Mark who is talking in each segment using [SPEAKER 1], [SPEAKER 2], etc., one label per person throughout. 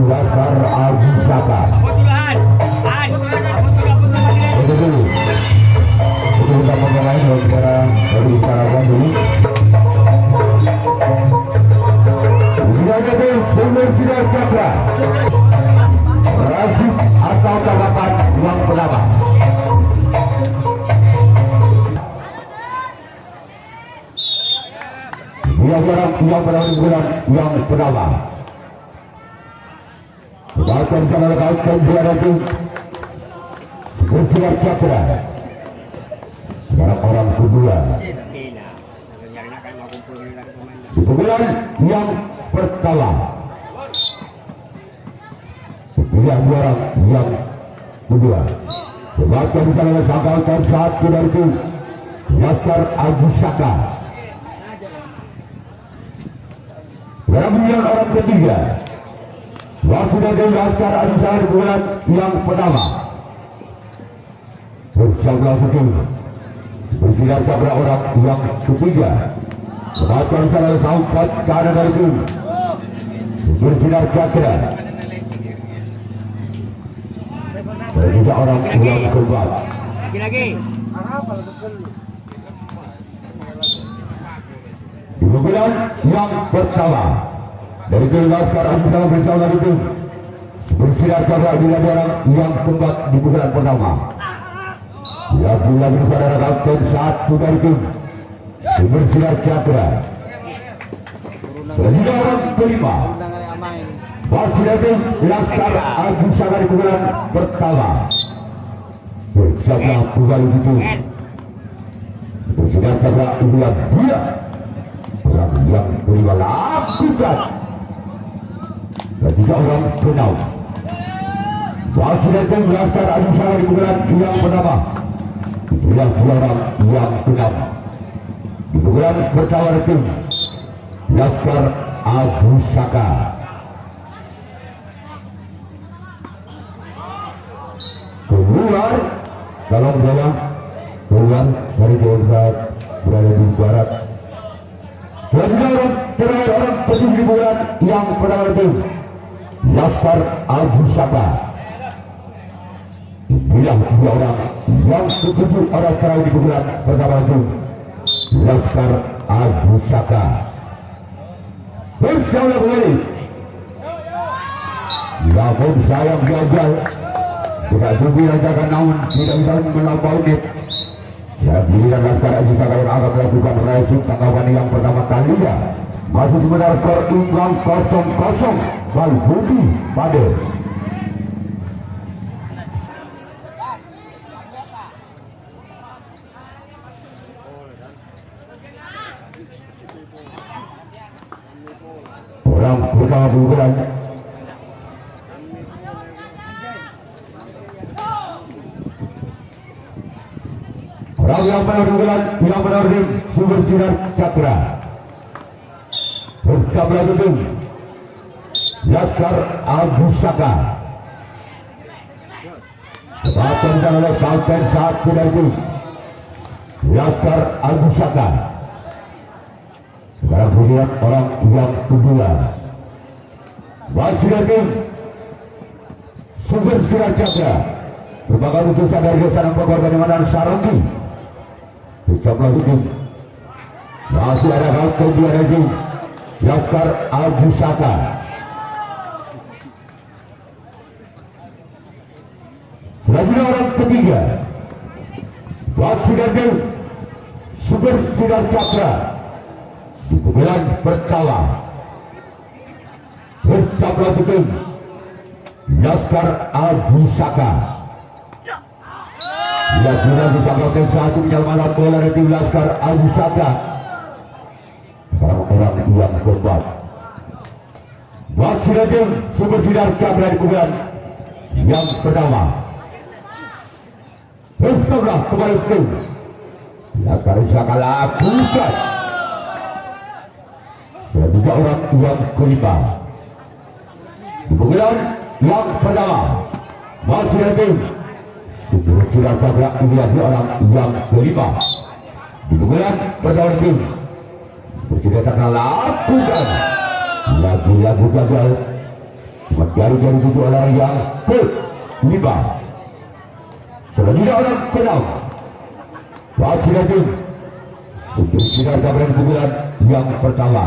[SPEAKER 1] Laskar Aji Saka. Itu dulu. Itu kita pemain sekarang dari Paragon dulu. Sudah jadi Sumber Sinar Cakra. Rasid atau tanggapan yang pertama. Yang pertama. Bahkan sangat kaitkan dia nanti bersinar cakra. Sekarang orang kedua. Di pukulan yang pertama. Pilihan orang yang kedua. Bahkan sangat sangkalkan saat kita itu Laskar Aji Saka. Sekarang pilihan orang ketiga. Waktu dari Laskar Aji Saka di bulan yang pertama. Bersama hukum bersinar cakra orang yang ketiga. Bahkan salah sampat cara dari itu bersinar cakra. Dan juga orang yang keempat.
[SPEAKER 2] Lagi.
[SPEAKER 1] Di bulan yang pertama. Dari Laskar Aji Saka bersama itu bersinar cakra bila orang yang keempat di bulan pertama. Lagi saudara kapten satu dari itu bersinar cakra. Selanjutnya orang kelima bersinar Laskar Aji Saka di bulan pertama. Bersama bulan itu bersinar cakra yang dia orang yang kelima lakukan. Dan juga orang kenal Wasilatan Laskar Aji Saka di bulan yang pertama. Yang orang yang kenal di bulan pertama itu Laskar Aji Saka. Keluar dalam bola keluar dari desa berada di barat. Selanjutnya orang terakhir orang penuh di bulan yang pertama itu Laskar Aji Saka. Bilang dua orang yang ketujuh orang terakhir di bulan pertama itu Laskar Aji Saka. Bersama kembali. Namun sayang gagal. Tidak sungguh rancangan namun tidak bisa melampaui. Ya, giliran Laskar Aji Saka yang akan melakukan racing tanggapan yang pertama kalinya. Masih sebentar skor imbang 0-0. Balbudi pada orang pertama bulan. Orang yang benar bulan yang benar di Sumber Sinar Cakra. Bersama itu Laskar Aji Saka. Bahkan dalam kapten saat tidak itu Laskar Aji Saka. Sekarang melihat orang yang kedua. Masih lagi Sumber Sinar Cakra. Berbagai utusan dari Desa Pokor Kalimantan Sarangi. Bersama itu masih ada kapten dia lagi Laskar Aji Saka. Selanjutnya orang ketiga Wasilatan Sumber Sinar Cakra di bulan pertama. Bersama itu Laskar Aji Saka. Ia sudah disangkakan satu menyelamatkan bola dari Laskar Aji Saka. Orang yang keempat Wasilatan Sumber Sinar Cakra di bulan yang pertama. Bersama kembali itu Laskar Aji Saka lakukan. Selanjutnya orang yang kelima di bulan yang pertama. Wasilatan Sumber Sinar Cakra menjadi orang yang kelima di bulan pertama itu. Bersama karena lakukan lagu gagal. Jari-jari tujuh orang yang ke-5. Selanjutnya orang ke-6. Wasilatin untuk sinar cabaran pukulan yang pertama.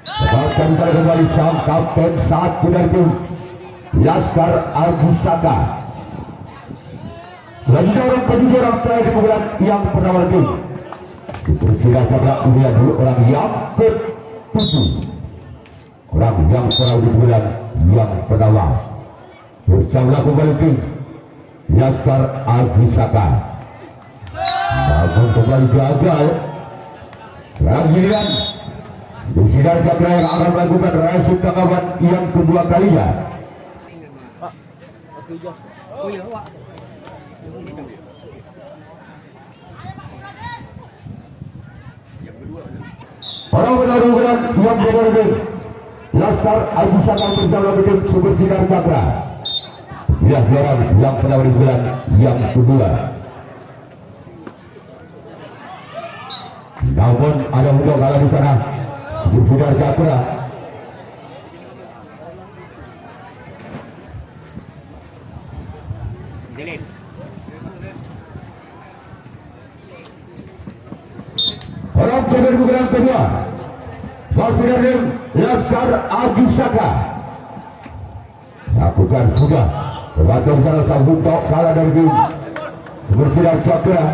[SPEAKER 1] Dapatkan kita kembali sang kapten 1 dari tim Laskar Agusaka. Selanjutnya orang ke-7 orang terakhir di pukulan yang pertama lagi. Untuk sinar cabaran pukulan dulu orang yang ke-7. Orang yang pernah di bulan yang pertama bersama kembali tim Laskar Agusaka. Namun kembali gagal. Sekarang giliran Sinar Cakra yang akan melakukan resip tangkapan yang kedua kalinya. Orang benar-benar yang benar-benar Laskar Agusaka bersama tim Super Sinar Cakra. Inilah orang yang pertama di bulan yang kedua. Namun ada mudah kalah di sana. Super Sinar Cakra. Orang cabar bulan kedua. Basiran Laskar Agusaka lakukan sudah terbantu sana sang buntok kalah dari tim Super Sinar Cakra.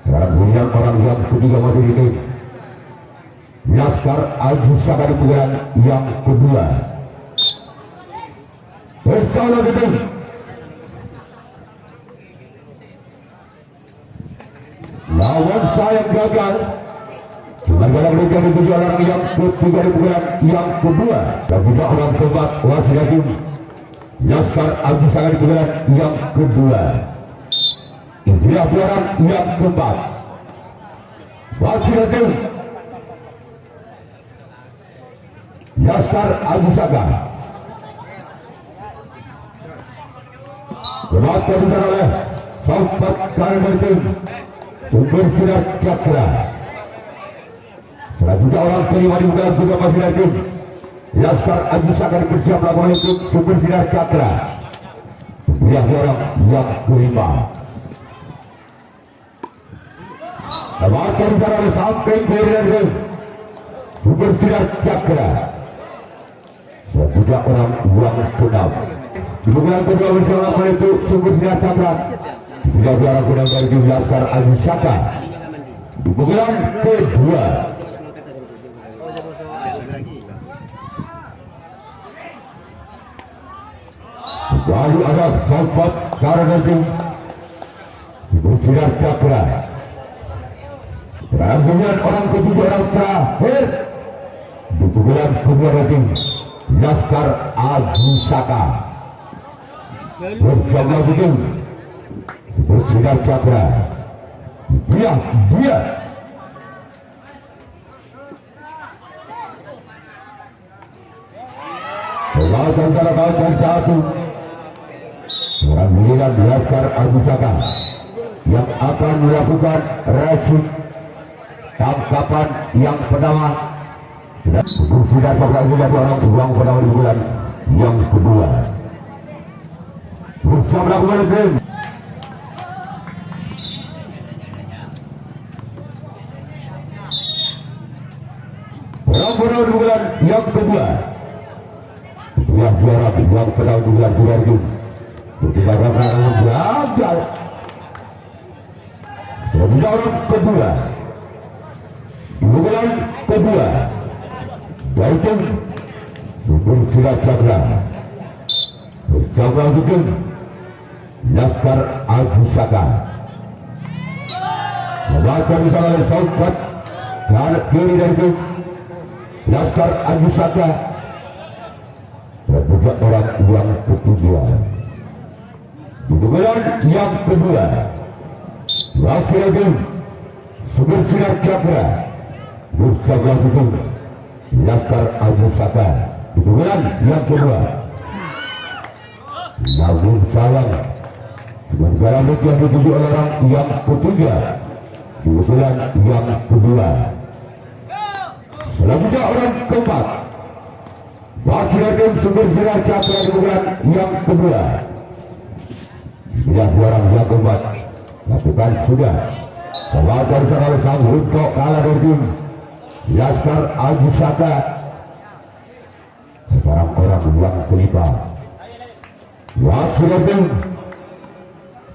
[SPEAKER 1] Sekarang kemudian orang yang ketiga masih di tim Laskar Agusaka di pukulan yang kedua. Bersama tim lawan sayap gagal. Dengan mereka dituju orang yang ketiga di pukulan yang kedua. Dan juga orang keempat Wasilatin Laskar Agusaka di pukulan yang kedua. Inilah orang yang keempat Wasilatin Laskar Agusaka. Keempat bisa oleh Sobat kanan dari tim Super Sinar Cakra. Selanjutnya orang kelima di bulan juga masih dari tim Laskar Agusaka bersiap melakukan tim Super Sinar Cakra. Inilah orang yang kelima. Dapatkan di sana sampai ke dari tim Super Sinar Cakra. Selanjutnya orang yang ke-6 di bulan kedua bersama itu Super Sinar Cakra. Inilah orang ke-6 dari tim Laskar Agusaka. Di bulan kedua. Lalu ada Sobat karena tim Super Sinar Cakra. Sekarang dengan orang ketiga orang terakhir di pukulan kedua tim Laskar Agusaka. Bersama tim Super Sinar Cakra. Dia melakukan kalah satu. Seorang giliran Laskar Agusaka yang akan melakukan resip tangkapan yang pertama. Sudah Cakra juga orang uang pertama di bulan yang kedua. Berusaha melakukan game. Orang pertama di bulan yang kedua. Itulah juara yang pertama di bulan kedua. Ketika orang gagal. Selanjutnya orang kedua di bulan kedua yaitu Super Sinar Cakra bersama tim Laskar Agusaka. Melakukan di sana oleh Sobat kiri dari tim Laskar Agusaka. Dan juga orang yang ketiga di bulan yang kedua Wasilatin Super Sinar Cakra bersama tim Laskar Agusaka di bulan yang kedua. Namun sayang sementara yang dituju oleh orang yang ketiga di bulan yang kedua. Selanjutnya orang keempat, Basiradin Sumber Sinar Cakra di bulan yang kedua. Tidak orang yang keempat lakukan sudah. Kewatan oleh sang untuk kalah dari tim Laskar Aji Saka. Sekarang orang yang kelima, Basiradin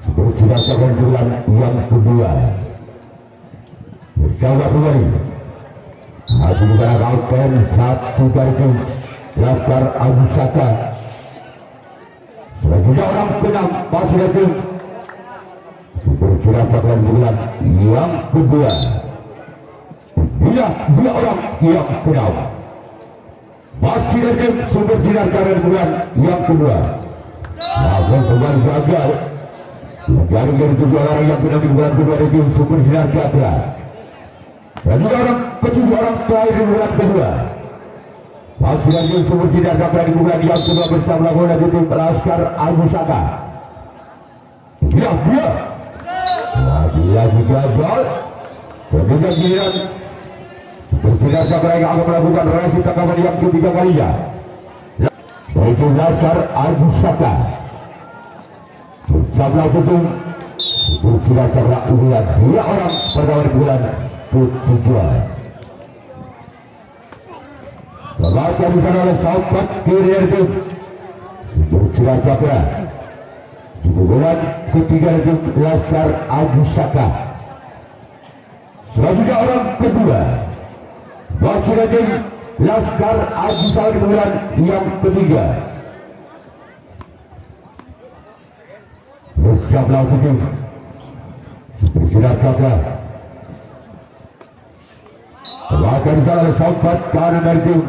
[SPEAKER 1] Sumber Sinar Cakra di bulan yang kedua. Bersama kembali masih bukan kapten satu dari tim Laskar Aji Saka. Selanjutnya orang keenam Basiradin Sumber Sinar Cakra bulan yang kedua. Dia orang yang keenam Basiradin Sumber Sinar Cakra bulan yang kedua. Namun kembali gagal menjadi dari 7 orang yang keenam di bulan kedua dari tim Sumber Sinar Cakra. Dan juga orang ketujuh orang terakhir di bulan kedua. Basiradin Sumber Sinar Cakra di bulan yang kedua bersama lawan dari tim Laskar Aji Saka. Dia lagi gagal. Kemudian giliran Sumber Sinar Cakra yang akan melakukan revisi tangkapan yang ketiga kalinya. Yaitu Laskar Aji Saka bersama tim Sumber Sinar Cakra bulan dia orang pertama di bulan tujuan. Sebagai disana oleh sahabat kiri dari tim Sumber Sinar Cakra di bulan ketiga dari tim Laskar Aji Saka. Selanjutnya orang kedua Basiradin Laskar Aji Saka di bulan yang ketiga. Bersama tim Sumber Sinar Cakra bahkan disana oleh sahabat kanan dari tim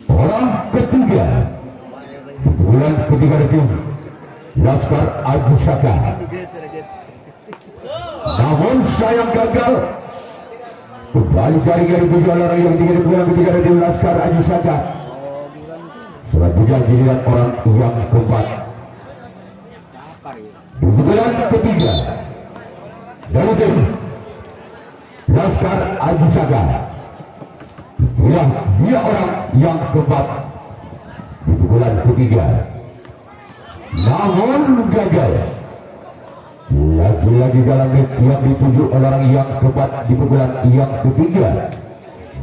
[SPEAKER 1] orang ketiga bulan ketiga dari tim Laskar Aji Saka. Namun sayang gagal. Kembali cari dari 7 orang yang tiga di bulan ketiga dari tim Laskar Aji Saka. Selanjutnya giliran orang yang keempat di bulan ketiga dari tim Laskar Aji Saka. Dia orang yang keempat di bulan ketiga. Namun gagal. Lagi-lagi dalam yang dituju oleh orang yang keempat di bulan yang ketiga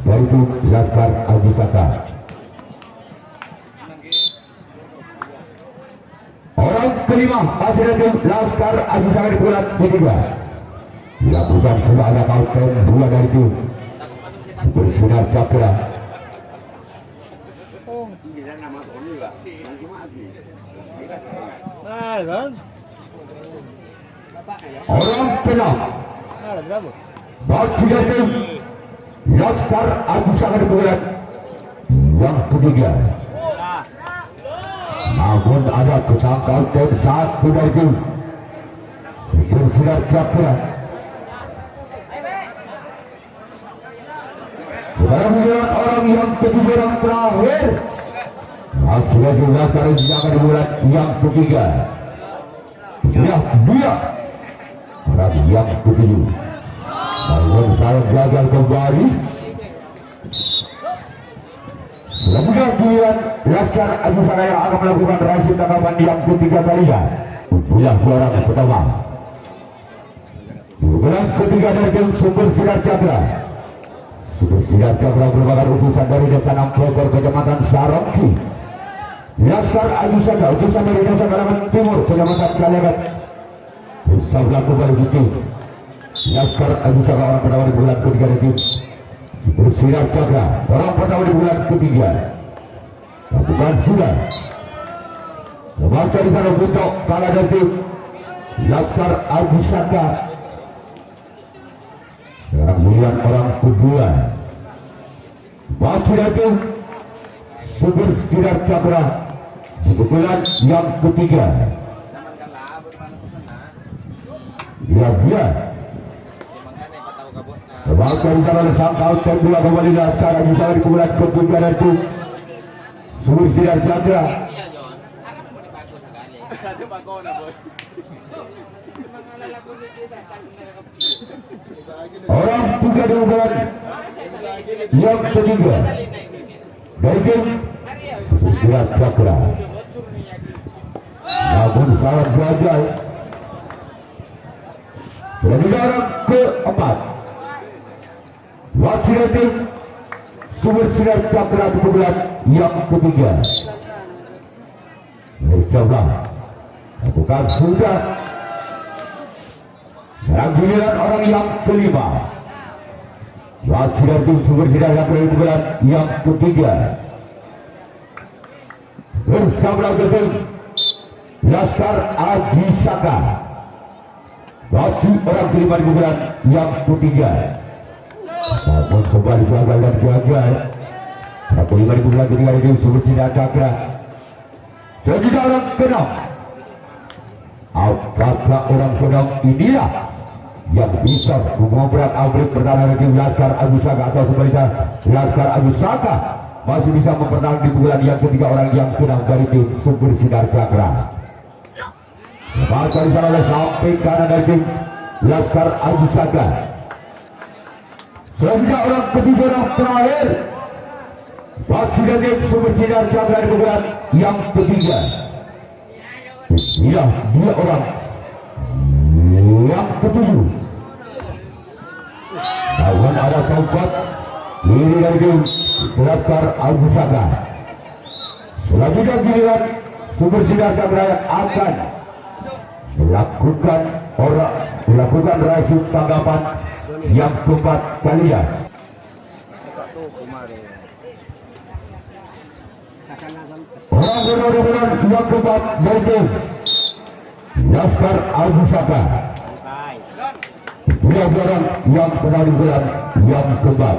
[SPEAKER 1] dari tim Laskar Aji Saka. Orang kelima Basiradin Laskar Aji Saka di bulan ketiga. Dilakukan sudah ada kapten 2 dari tim Sumber Sinar Cakra. Orang keenam Basiradin Laskar Aji Saka di bulan yang ketiga. Namun ada kesangkaan tim satu dari tim Sumber Sinar Cakra. Sekarang melihat orang yang ketiga yang terakhir Basiradin Laskar Aji Saka di bulan yang ketiga. Dia orang yang ketujuh. Namun saya gagal kembali. Selanjutnya giliran Laskar Aji Saka yang akan melakukan revisi tangkapan yang ketiga kalinya. Punya orang pertama di bulan ketiga dari tim Sumber Sinar Cakra. Sumber Sinar Cakra merupakan utusan dari Desa Nampogor, Kecamatan Sarongki. Laskar Aji Saka utusan dari Desa Kalaman Timur, Kecamatan Kalegat. Bersama kembali di tim Laskar Aji Saka orang pertama di bulan ketiga dari tim Sumber Sinar Cakra orang pertama di bulan ketiga. Lakukan sudah. Membaca di sana untuk kalah dari tim Laskar Aji Saka. Sekarang melihat orang kedua Basiradin Sumber Sinar Cakra di bulan yang ketiga. Dia bahkan kalau sangkal tembula kembali Laskar Aji Saka di bulan ketiga dari tim Sumber Sinar Cakra. Orang tiga di bulan yang ketiga dari tim Silat Cakra. Namun sangat gagal. Selanjutnya orang keempat wakil tim Sumber Silat Cakra di bulan yang ketiga. Mencoba bukan sudah. Dalam giliran orang yang kelima wakil tim Sumber Silat Cakra di bulan yang ketiga bersama tim Laskar Aji Saka. Masih orang kelima di bulan yang ketiga. Namun kembali gagal dan gagal. Orang kelima di bulan ketiga ini Sumber Silat Cakra. Selanjutnya orang keenam. Apakah orang keenam inilah yang bisa mengobrak abrik pertahanan tim Laskar Aji Saka, atau sebaliknya Laskar Aji Saka masih bisa mempertahankan di bulan yang ketiga orang yang keenam dari tim Sumber Silat Cakra. Maka di sana sampai kanan dari tim Laskar Aji Saka. Selanjutnya orang ketiga orang terakhir masih dari tim Sumber Silat Cakra di bulan yang ketiga. Ya, dia orang yang ketujuh. Namun ada sempat ini dari tim Laskar Aji Saka. Selanjutnya giliran Sumber Silat Cakra akan melakukan rahasia tanggapan yang keempat kalian. Orang benar-benar yang keempat dari tim Laskar Aji Saka. Dia orang yang pernah di bulan yang keempat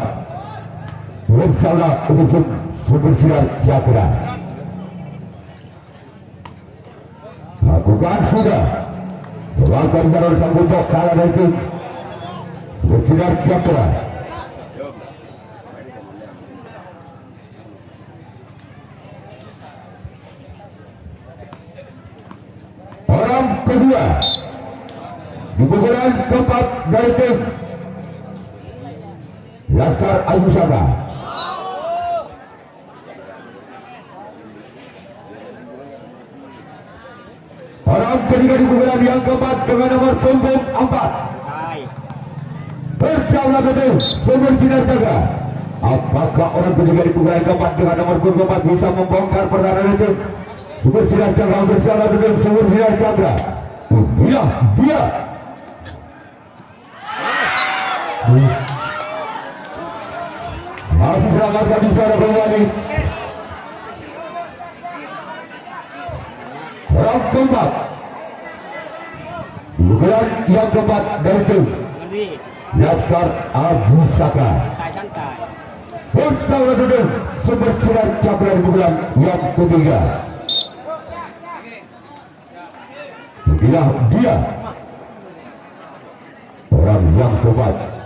[SPEAKER 1] bersama untuk Sumber Silat Cakra. Lakukan sudah. Wakil dari sang buntut kalah dari tim Sumber Silat Cakra. Orang kedua di pukulan keempat dari tim Laskar Aji Saka. Orang ketiga di pukulan yang keempat dengan nomor punggung 4 bersama tim Sumber Silat Cakra. Apakah orang ketiga di pukulan keempat dengan nomor punggung 4 bisa membongkar pertahanan itu Sumber Silat Cakra bersama tim Sumber Silat Cakra? Dia masih selamatkan di sana kembali. Orang keempat pukulan yang keempat dari tim Laskar Aji Saka bersama dengan Sumber Silat Cakra di pukulan yang ketiga. Inilah dia orang yang keempat.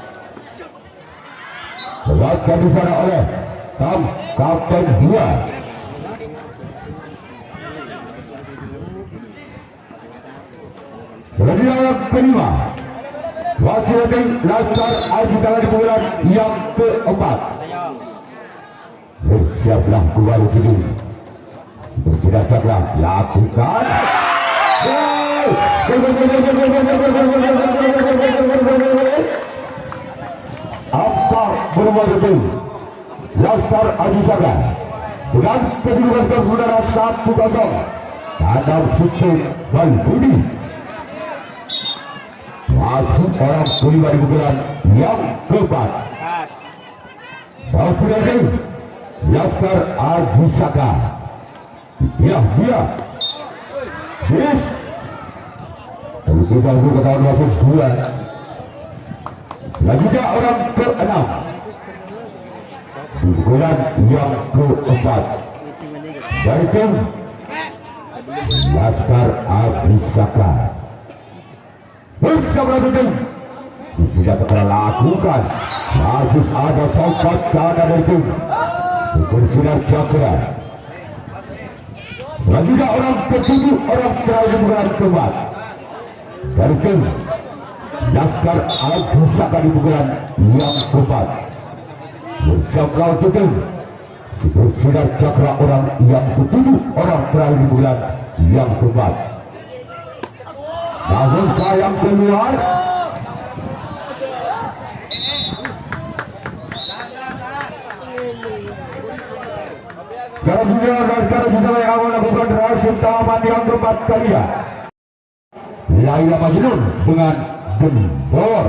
[SPEAKER 1] Terlakukan di sana oleh Kapten 2. Selanjutnya yang kelima wakil tim Laskar Aji Saka di pukulan yang keempat. Bersiaplah kembali kini Sumber Silat Cakra lakukan. Apa bermaksud tim Laskar Aji Saka dengan kedudukan skor saudara 1-0. Kadang Suci Balbudi masuk orang kelima di pukulan yang keempat. Wakil tim Laskar Aji Saka. Dia yes. Kalau kita ketahuan masuk 2. Selanjutnya orang ke-6 di pukulan yang keempat dari tim Laskar Aji Saka. Bersama tim sudah terlakukan. Masih ada sempat kanan dari tim Sumber Silat Cakra. Selanjutnya orang ketujuh, orang terakhir bulan keempat dari tim Laskar Al-Pusaka di pukulan yang keempat. Bercakra tutup bersinar cakra orang yang ketujuh, orang terakhir di bulan yang keempat. Namun sayang keluar. Kalau dunia Laskar Pusaka yang akan melakukan rahasia taman yang keempat kalinya, Laila Majnun dengan Gembor.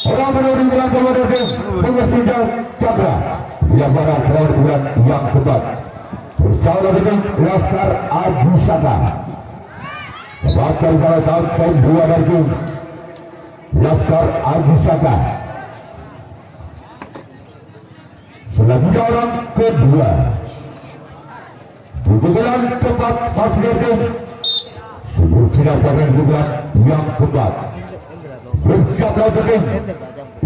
[SPEAKER 1] Orang menurut bulan keempat bersinar cakra yang barang terakhir bulan yang keempat. Bersama dengan Laskar Al-Pusaka. Dapatkan salah tahun poin 2 dari tim Laskar Al-Pusaka. Selanjutnya orang kedua di bulan keempat masih dari tim bersinar cakra di bulan yang keempat. Bersiaplah untuk tim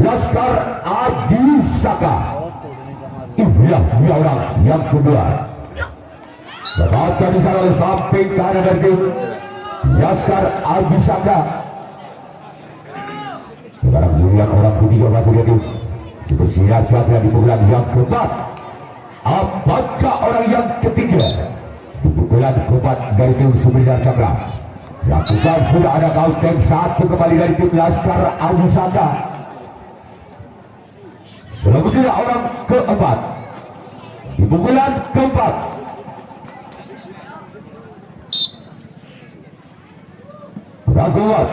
[SPEAKER 1] Laskar Al-Pusaka. Inilah dia orang yang kedua. Dapatkan di sana samping kanan dari tim Laskar Al-Pusaka. Sekarang dilihat orang ketiga masih dari tim bersinar cakra di pukulan yang keempat. Apakah orang yang ketiga di pukulan keempat dari tim Sumber Cakra? Lakukan sudah ada counting satu kembali dari tim Laskar Al-Pusaka. Selanjutnya orang keempat di pukulan keempat. Orang keempat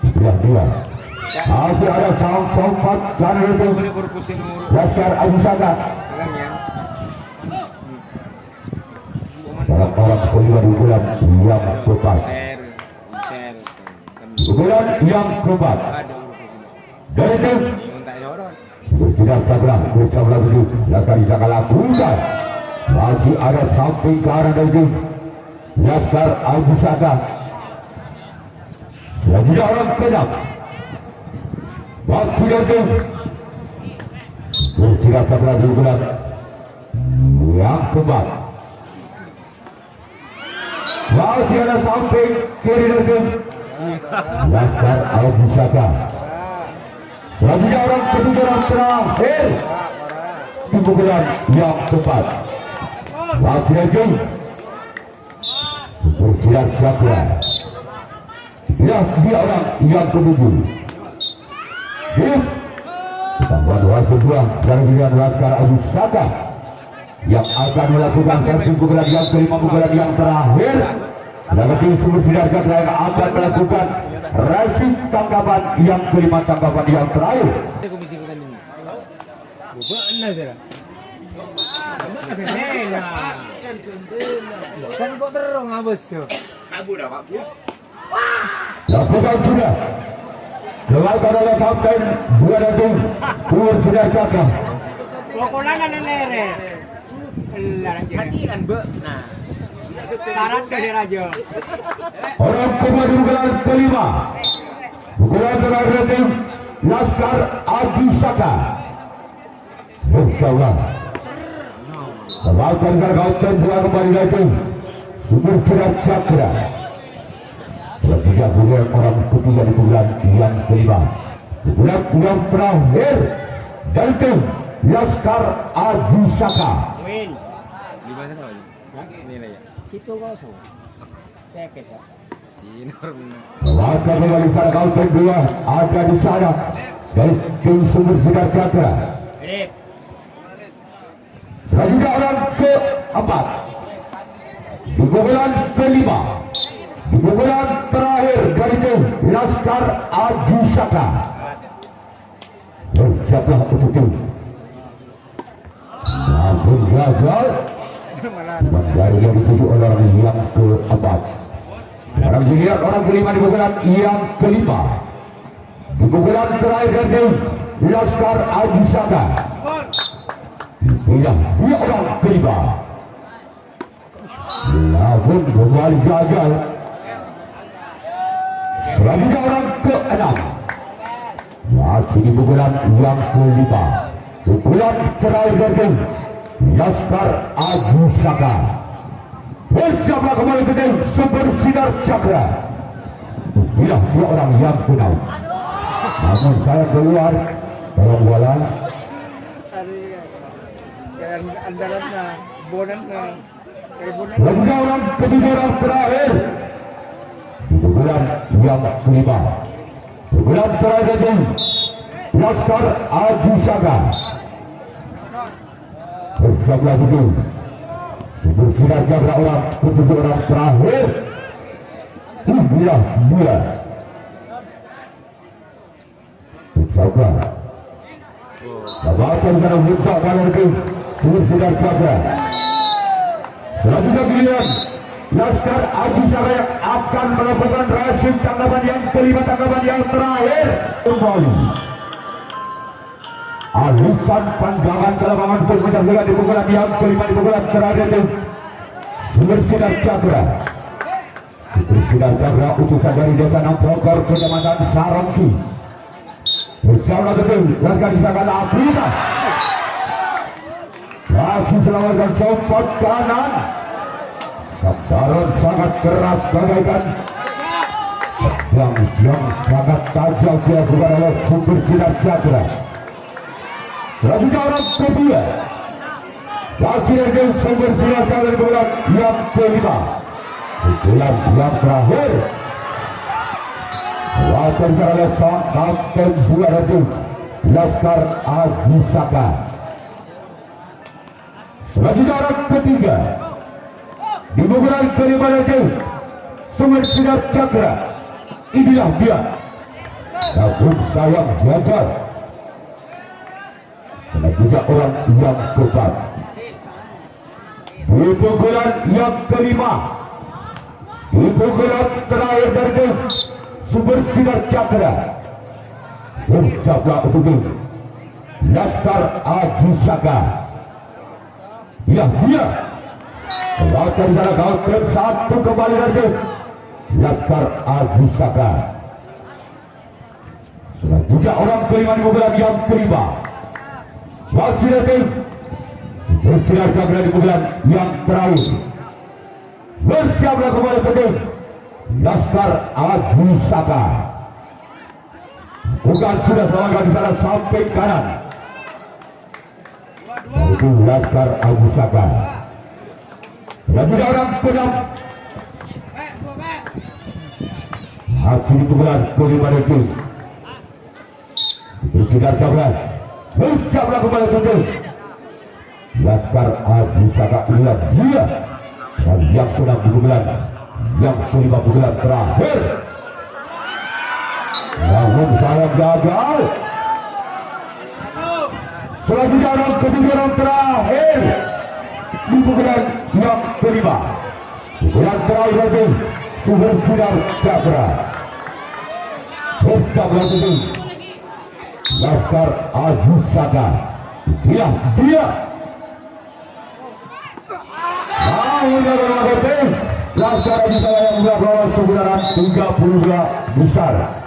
[SPEAKER 1] sebelah dua. Masih ada sound kanan itu Laskar Al-Pusaka. Orang kelima di bulan yang keempat. Bulan yang keempat dari tim bersinar cakra bersama lagi Laskar Al-Pusaka lakukan. Masih ada samping kanan dari tim Laskar Al-Pusaka. Selanjutnya orang keenam masih dari tim bersinar cakra di bulan yang keempat. Masih ada samping kiri dari tim Laskar Al-Pusaka. Selanjutnya orang ketiga yang terakhir di pukulan yang keempat. Masih ada tim bersinar cakra. Ya, dia orang yang ketujuh. Tambahan wasit dua selanjutnya Laskar Al-Pusaka yang akan melakukan servis pukulan yang kelima, pukulan yang terakhir. Dan tim Sumber Cakra yang akan melakukan racing tangkapan yang kelima, tangkapan yang terakhir.
[SPEAKER 2] Kan kok terong abis yo.
[SPEAKER 1] Lakukan sudah. Keluarkan oleh kapten dua dari tim Sumber Cakra.
[SPEAKER 2] Pokolan ana lere. Lagi kan be. Nah. Karat ke raja.
[SPEAKER 1] Orang kedua di pukulan kelima. Pukulan terakhir tim Laskar Al-Pusaka. Insyaallah. Kembalikan ke kapten dua kembali dari tim Sumber Cakra. Selanjutnya pukulan orang ketiga di pukulan yang kelima. Pukulan yang terakhir dari tim Laskar Al-Pusaka.
[SPEAKER 2] Win. Di mana kau? Nilai ya. Situ kosong. Ceket ya. Ini normal.
[SPEAKER 1] Melakukan kembali pada kaunter dua ada di sana dari tim Sumber Cakra. Selanjutnya orang keempat di pukulan kelima, di pukulan terakhir dari tim Laskar Al-Pusaka. Siaplah untuk tim. Namun gagal. Dari yang dituju oleh orang yang keempat. Sekarang dilihat orang kelima di pukulan yang kelima. Di pukulan terakhir dari tim Laskar Al-Pusaka. Dia orang kelima. Namun kembali gagal. Selanjutnya orang keenam Masih di pukulan yang kelima. Pukulan terakhir dari Laskar Aji Saka. Bersama kembali ke tim Super Sinar Cakra. Bila dua orang yang final. Namun saya keluar tolong bola.
[SPEAKER 2] Andalannya, bonannya,
[SPEAKER 1] Lagi orang ketiga orang terakhir. Di pukulan yang kelima. Pukulan terakhir dari Laskar Aji Saka. Bersama itu Super Sinar Cakra orang ketiga orang terakhir. Inilah dia. Bersama Labakan karena buka kanan ke Super Sinar Cakra. Selanjutnya giliran Laskar Aji Saka yang akan melakukan rasim tanggapan yang kelima, tanggapan yang terakhir. Kembali alisan pandangan ke lapangan untuk menjaga di pukulan yang kelima, di pukulan terakhir itu Super Sinar Cakra. Super Sinar Cakra utusan dari desa Nampokor, Kecamatan Sarangki. Bersama betul Laskar Aji Saka Afrika. Langsung selamatkan sompot kanan. Kaptaran sangat keras bagaikan yang sangat tajam dilakukan oleh Super Sinar Cakra. Selanjutnya orang kedua. Masih dari Super Sinar Cakra di bulan yang kelima. Pukulan yang terakhir. Lakukan oleh sang kapten bola itu Laskar Aji Saka. Selanjutnya orang ketiga. Di pukulan kelima itu Super Sinar Cakra. Inilah dia. Namun sayang gagal. Selanjutnya orang yang keempat. Di pukulan yang kelima. Di pukulan terakhir dari Super Sinar Cakra. Bersabla untuk Laskar Aji Saka. Ya dia. Laskar Aji Saka kau satu kembali dari Laskar Aji Saka. Selanjutnya orang kelima di pukulan yang kelima. Masih dari Super Sinar Cakra di pukulan yang terakhir. Bersiaplah kembali ke Laskar Aji Saka. Bukan sudah selamatkan di sana sampai kanan. Itu Laskar Aji Saka. Dan tidak orang pedang. Hasil pukulan kelima itu Super Sinar Cakra. Bersiaplah kembali ke Laskar Aji Saka. Inilah dia. Dan yang sedang di pukulan yang kelima, pukulan terakhir. Namun saya gagal. Selanjutnya orang ketiga, orang terakhir di pukulan yang kelima. Pukulan terakhir lagi Super Sinar Cakra. Bersama itu Laskar Aji Saka. Inilah dia. Laskar Aji Saka yang sudah lolos ke putaran 32 besar.